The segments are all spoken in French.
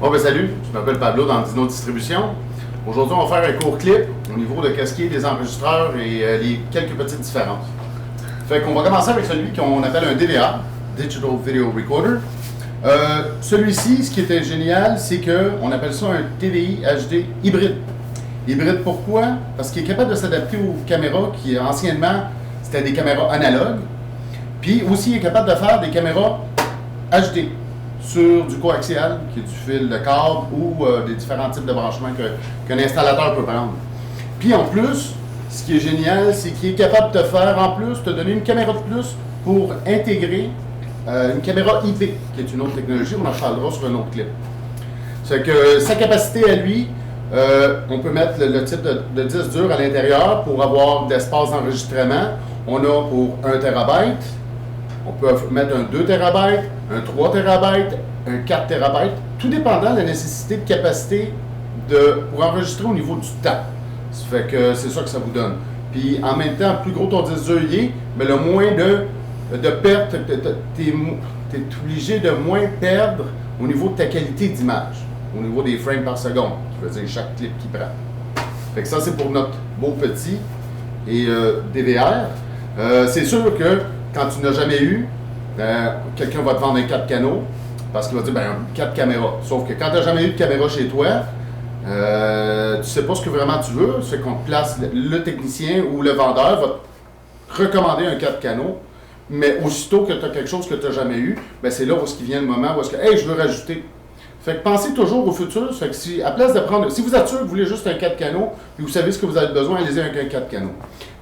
Bon, ben salut, je m'appelle Pablo dans Dino Distribution. Aujourd'hui, on va faire un court clip au niveau de qu'est-ce des enregistreurs et les quelques petites différences. Fait qu'on va commencer avec celui qu'on appelle un DVR, Digital Video Recorder. Celui-ci, ce qui était génial, c'est qu'on appelle ça un TVI HD hybride. Hybride pourquoi? Parce qu'il est capable de s'adapter aux caméras qui, anciennement, c'était des caméras analogues. Puis aussi, il est capable de faire des caméras HD sur du coaxial, qui est du fil de câble ou des différents types de branchements qu'un installateur peut prendre. Puis en plus, ce qui est génial, c'est qu'il est capable de te faire, en plus, te donner une caméra de plus pour intégrer une caméra IP, qui est une autre technologie, on en parlera sur un autre clip. C'est que sa capacité à lui, on peut mettre le type de disque dur à l'intérieur pour avoir de l'espace d'enregistrement. On a pour 1 TB, on peut mettre un 2 TB, un 3 TB, un 4 TB, tout dépendant de la nécessité de capacité pour enregistrer au niveau du temps. Ça fait que c'est ça que ça vous donne. Puis en même temps, plus gros ton disque dur y est, mais le moins de pertes, tu es obligé de moins perdre au niveau de ta qualité d'image, au niveau des frames par seconde, qui veut dire chaque clip qu'il prend. Fait que ça, c'est pour notre beau petit et DVR. C'est sûr que quand tu n'as jamais eu, quelqu'un va te vendre un 4 canaux parce qu'il va dire 4 caméras. Sauf que quand tu n'as jamais eu de caméra chez toi, tu ne sais pas ce que vraiment tu veux. C'est qu'on te place, le technicien ou le vendeur va te recommander un 4 canaux. Mais aussitôt que tu as quelque chose que tu n'as jamais eu, c'est là où il vient le moment où est-ce que hey, je veux rajouter. Fait que pensez toujours au futur. Fait que si, à place de prendre, si vous êtes sûr que vous voulez juste un 4 canaux, puis vous savez ce que vous avez besoin, allez-y avec un 4 canaux.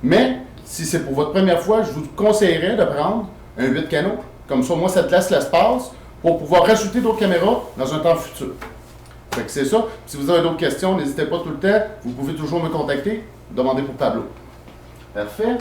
Mais si c'est pour votre première fois, je vous conseillerais de prendre un 8 canaux. Comme ça, moi, ça te laisse l'espace pour pouvoir rajouter d'autres caméras dans un temps futur. Fait que c'est ça. Si vous avez d'autres questions, n'hésitez pas tout le temps. Vous pouvez toujours me contacter. Demandez pour Pablo. Parfait.